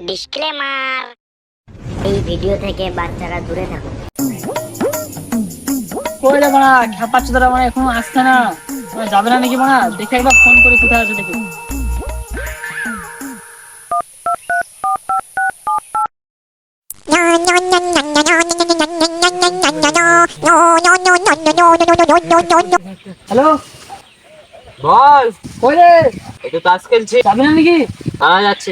Disclaimer, এই video থেকে বাচ্চারা দূরে থাকুন। কই রে মানা খেপাচ্ছ তোরা, মানে এখনো আসছে না, মানে যাবে না নাকি মানা? দেখে একবার ফোন করে কোথায় আছে দেখি। হ্যালো বল। কই রে, একটু তাস খেলছি। যাবে না নাকি? যাচ্ছি।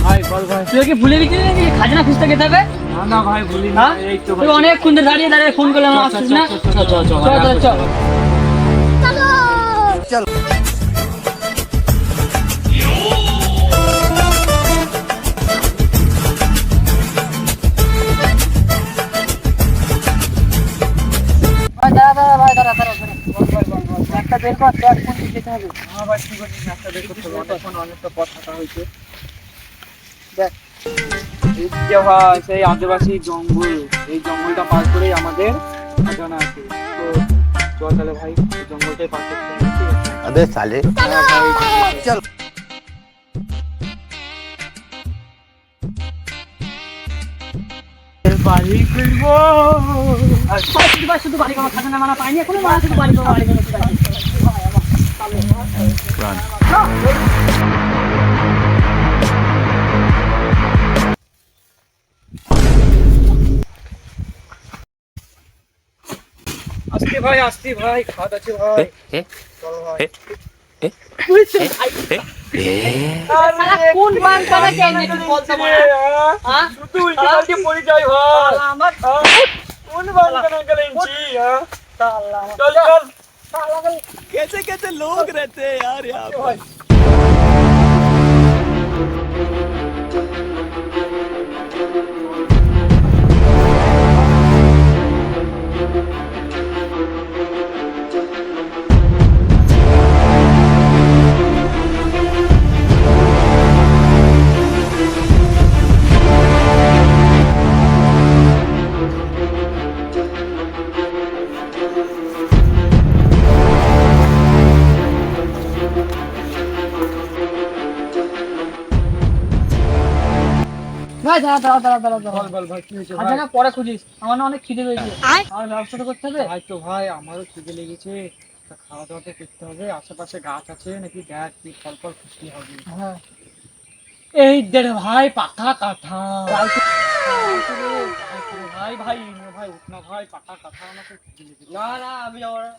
ভাই বল ভাই। তুই কি ভুলে গেছিস নাকি খাজনা খুঁজতে যেতে হবে? না ভাই ভুলি না। হ্যাঁ এই তো তুই অনেকক্ষণ ধরে দাঁড়িয়ে দাঁড়িয়ে ফোন করলাম, আসছিস না? চল ভাই, দাঁড়া। বল। একটা বের কর, দেখ কোন দিকে যেতে হবে। হ্যাঁ ভাই ঠিক আছে, একটা বের করতে হবে। অনেকটা পথ হাঁটা হয়েছে। দেখ এই যে ভাই সেই আদিবাসী জঙ্গল, এই জঙ্গলটা পার করেই আমাদের ঠিকানা আছে। তো চল তাহলে ভাই, এই জঙ্গলটাই পার করতে হবে। ঠিক আছে? अबे साले হ্যাঁ ভাই চল। বাড়ি ফিরবো। শুধু বাড়ি কোনো খাজনা মানা পাইনি, এখনো মানা শুধু বাড়ি কোনো আসছি ভাই খাওয়া আছে ভাই। চলো ভাই। কোন বান পালা কে নিয়ে তুই বলতে পারে? হ্যাঁ শুধু উল্টে পাল্টে পড়ে যাই ভাই। আমার কোন বাল কানা গেলেনছি? হ্যাঁ আল্লাহ চল চল। कैसे कैसे लोग रहते हैं यार यहाँ पे। ভাই দাঁড়া। বল ভাই কি হয়েছে আচ্ছা ভাই? না, পরে খুঁজিস, আমার না অনেক খিদে পেয়েছে, আর ব্যবসাটা করতে হবে। ভাই তো ভাই আমারও খিদে লেগেছে। তা খাওয়া দাওয়া তো করতে হবে। আশেপাশে গাছ আছে নাকি দেখ, তুই ফল ফল খুশি হবে। হ্যাঁ এই দেড় ভাই পাকা কাঁঠা। ভাই ভাই ভাই উঠ না ভাই, পাকা কথা আমাকে খিদে লেগেছে। না আমি যাবো না।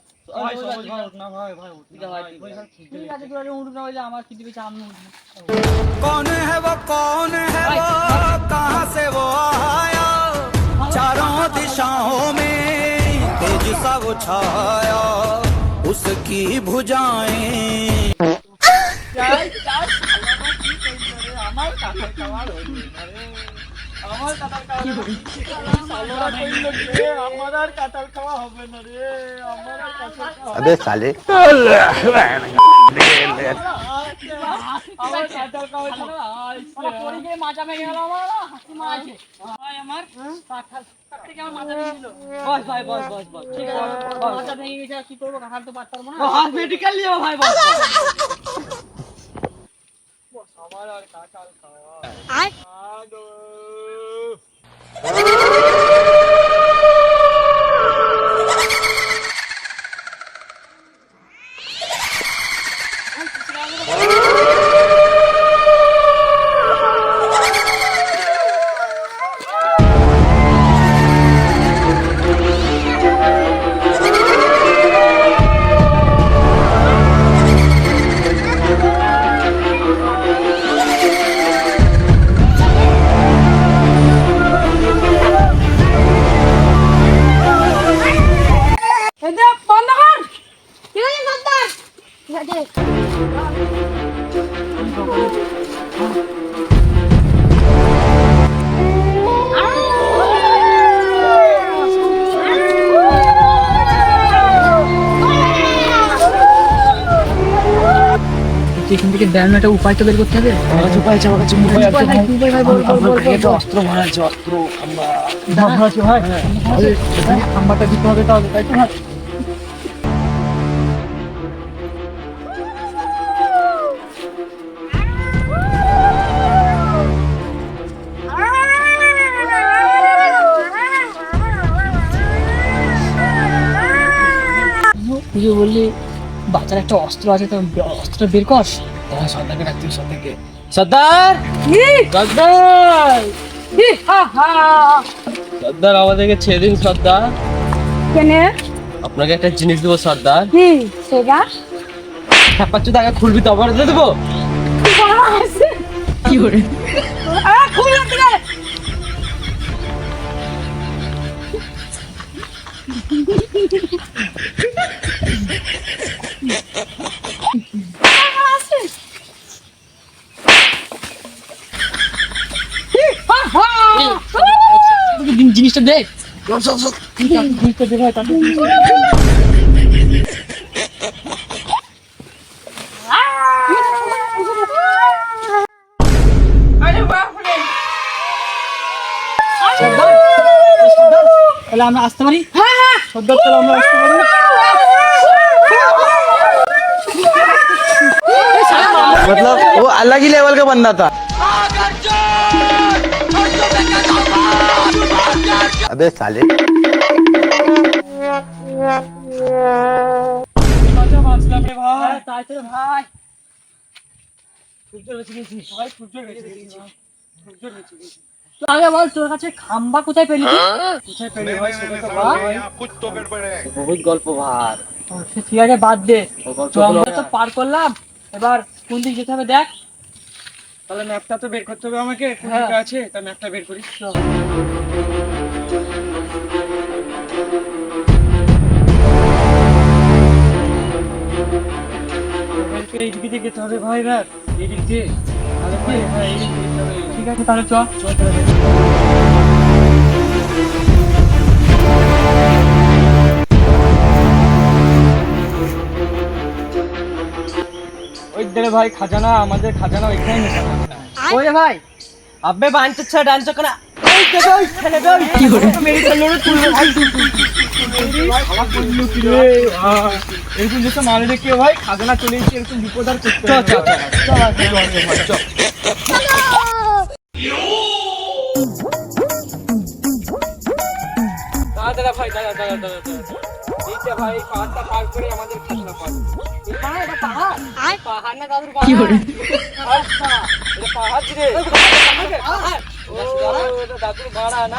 ভাই সবুজ ভাই উঠ না ভাই, ভাই উঠ না ভাই, ঠিক ভাই আছে, খিদে ঠিক আছে, লেগেছে। তুই আগে উঠবি না, বলে আমার খিদে পেয়েছে, আমি উঠবো। कौन है वो कहाँ से वो आया, चारों दिशाओं में तेज सा वो छाया, उसकी भुजाएं আমার কাঁঠাল খাওয়া হইলো না রে। আমার কাঁঠাল খাওয়া সালোরা কইলো কে, আমার আর কাঁঠাল খাওয়া হবে না রে। আমার আর কাঁঠাল খাওয়া अबे साले আমার কাঁঠাল খাওয়া ছাড়া ওরা পড়ে গিয়ে মাথা ভেঙে গেল, আমার না হাসি মারছে ভাই, আমার কাঁঠাল থেকে আমার মাথা ভেঙে দিল। বস ঠিক আছে, মাথা ভেঙে গেছে, আর কি করবো, কাঁঠাল তো পারতাম না। মেডিকেল নিও ভাই, বস আমার আর কাঁঠাল খাওয়া। আদো বলছি এখান থেকে ব্যায়াম একটা উপায় তো বের করতে হবে। উপায় আছে আমার কাছে, উপায় আছে ভাই। উপায় ভাই, বল বল বল বল। অস্ত্র মারা আছে, অস্ত্র মারা আছে ভাই। খাম্বাটা দিতে হবে তাহলে, তাই তো ভাই? তুই যে বললি বাচ্চার একটা অস্ত্র আছে, তো অস্ত্র বের কর। সর্দারকে ডাকতে, সর্দারকে। সর্দার, সর্দার, সর্দার আমাদেরকে ছেড়ে দিন সর্দার। কেনে আপনাকে একটা জিনিস দেবো সর্দার। কি সেটা ছাপ্পাচ্ছু টাকা খুলবি তো আবার দেবো। কি করে? জিনিসটা দেখ, জিনিসটা দে ভাই, তাকে তাহলে আমরা আসতে পারি। সর্দার, তাহলে আমরা আসতে পারি। मतलब वो अलग ही लेवल का बंदा था। अबे साले বাঁচলাম রে ভাই। তাই তো ভাই, তো আগে বল তোর কাছে খাম্বা কোথায় পেলি তুই? কোথায় পেলি ভাই সেটা তো বল ভাই। বহুত গল্প ভাই। সে ঠিক আছে, বাদ দে। ও গল্প তো আমরা বলো। তো পার করলাম, এবার কোন দিক যেতে হবে দেখ। তাহলে ম্যাপটা তো বের করতে হবে আমাকে, কোন হ্যাঁ। দিকে আছে তা ম্যাপটা বের করি। এই দিক দিয়ে যেতে হবে ভাই, ভাই এই দিক দিয়ে। তাহলে ভাই, হ্যাঁ এই দিক দিয়ে যেতে হবে। ঠিক আছে, তাহলে চ। ওই দিকে ভাই খাজানা, আমাদের খাজানা ওইখানে মেশানো আছে। ওই রে ভাই, আবে বাঞ্চা ডান্স করা। ওই দেখো ওই ছেলে দই কি করে মেরে ফেললো রে, তুললো ভাই। আমার বললো কি রে ভাই, এরকম যেসব মারে রেখে ভাই খাজানা চলে এসেছে, এরকম বিপদ আর করতে হবে না। চল দাদা ভাই, দাদা এইটা ভাই পাহাড়টা পার করে আমাদের খাজানা পাবো। পাহাড় না দাদুর কি করে আচ্ছা এটা পাহাড় রে। ও এটা দাদুর ভাড়া না।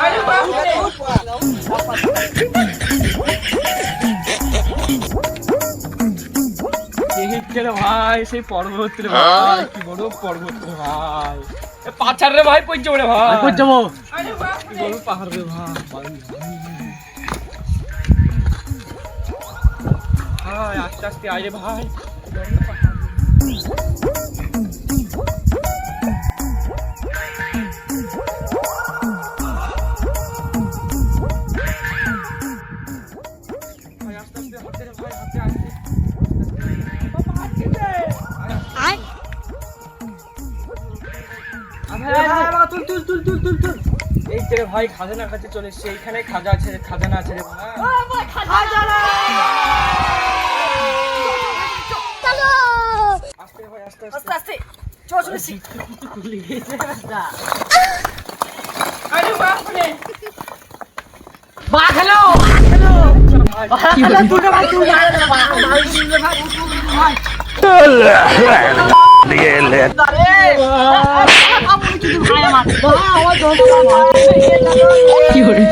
দেখে রে ভাই সেই পর্বত রে ভাই, কি বড় পর্বত রে ভাই। এ পাছার রে ভাই, পড়ে যাবো রে ভাই, পড়ে যাবো। কি বড় পাহাড় রে ভাই। ভাই আস্তে আস্তে আয় রে ভাই। ভাই আস্তে আস্তে হাতে রে ভাই, হাতে আস্তে। এই যে ভাই খাজানার কাছে চলে এসেছে, এইখানে খাজা আছে, খাজানা আছে রে ভাই। আস্তে ভাই, আস্তে আস্তে আস্তে চল চলেছি। কি করে?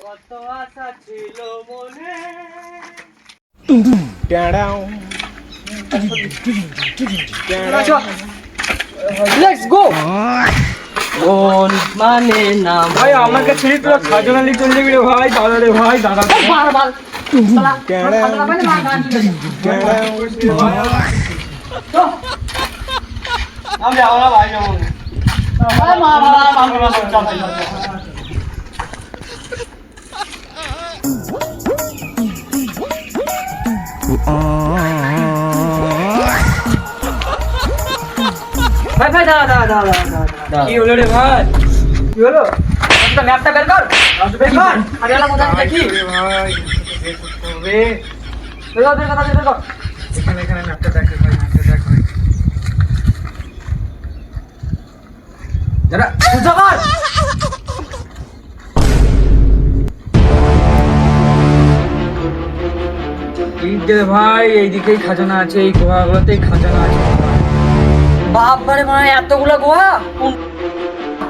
কত আশা ছিল মনে। Let's go. মন মানে না ভাই আমাকে ছেড়ে তোরা খাজনা নিয়ে চলে যাবি রে ভাই, দাদা রে ভাই, দাদা রে। আমি আমরা ভাই যাবো ভাই ভাই দাঁড়া দাঁড়া দাঁড়া দাঁড়া কি হলো রে ভাই? কি হলো একটা ম্যাপটা বের কর বের কর আরেলা কোথায় দেখি রে ভাই, বের করতে হবে। বের কর বের কর বের কর এখানে এখানে ম্যাপটা দেখ ভাই, ম্যাপটা দেখ ভাই। দাঁড়া বুঝা কর এই যে ভাই এইদিকেই খাজানা আছে, এই গোয়াগুলোতেই খাজানা আছে। বাপ বারে মানে এতগুলো গোয়া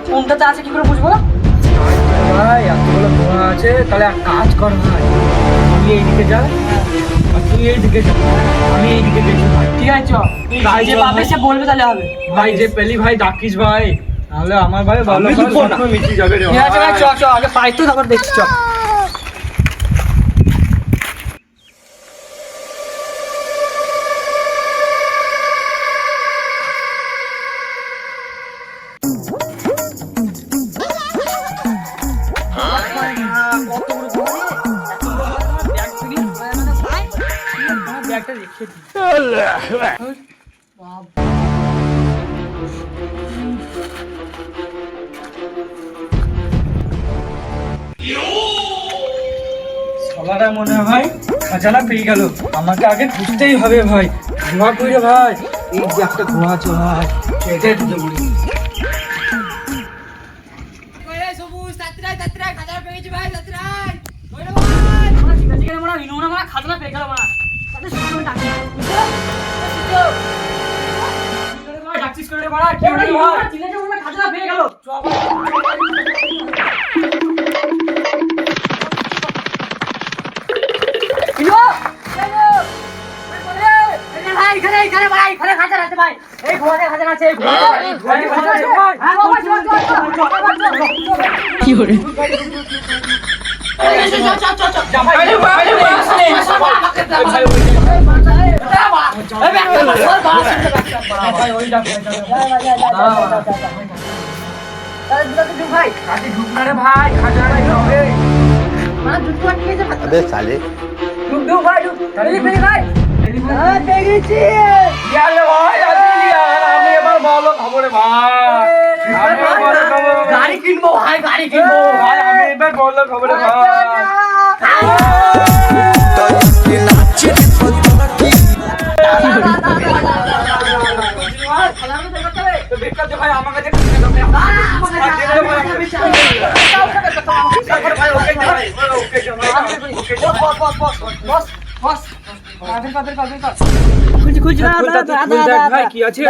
কোনটাতে আছে কি করে বুঝবো ভাই এতগুলো গোয়া আছে, তাহলে এক কাজ কর ভাই, তুই এইদিকে যা আর তুই এইদিকে যা, আমি এইদিকে গেছি ভাই। ঠিক আছে চল ভাই যে পাবে সে বলবে তাহলে হবে ভাই যে পেলি ভাই ডাকিস ভাই, তাহলে আমার ভাই ভালো স্বপ্ন মিটে যাবে রে ঠিক আছে ভাই চ চ আগে পাই তো তারপর দেখছি চ ব্যাগটা রেখে দিই সবারা মনে হয় খাজানা পেয়ে গেল, আমাকে আগে খুঁজতেই হবে ভাই। গোয়া কইরে ভাই, এই যে একটা গোয়া আছে ভাই, এটাই ঢুকে পড়ি। अबे साले গাড়ি কিনবো ভাই গাড়ি কিনবো আমি এবার বললো খবরে ভাই। ভাই আমাকে খুঁজি ভাই কি আছে?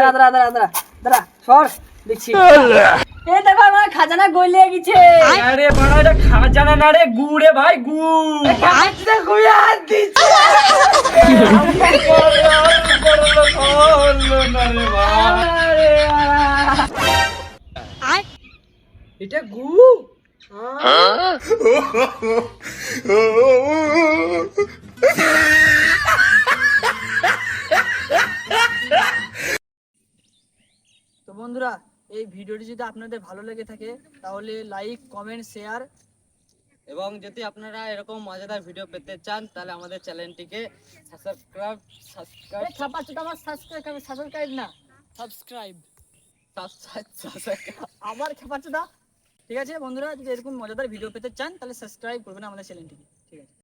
দাঁড়া সর দেখছি এই দেখো আমার খাজানা গলে গেছে আরে বাড়া, এটা খাজানা না রে, গুড়ে ভাই, গুড়। এটা গু তো বন্ধুরা এই ভিডিওটি যদি আপনাদের ভালো লেগে থাকে তাহলে লাইক কমেন্ট শেয়ার এবং যদি আপনারা এরকম মজাদার ভিডিও পেতে চান তাহলে আমাদের চ্যানেলটিকে সাবস্ক্রাইব না সাবস্ক্রাইব আবার খেপাচ্ছে দা ঠিক আছে বন্ধুরা যদি এরকম মজাদার ভিডিও পেতে চান তাহলে সাবস্ক্রাইব করবেন আমাদের চ্যানেলটিকে ঠিক আছে।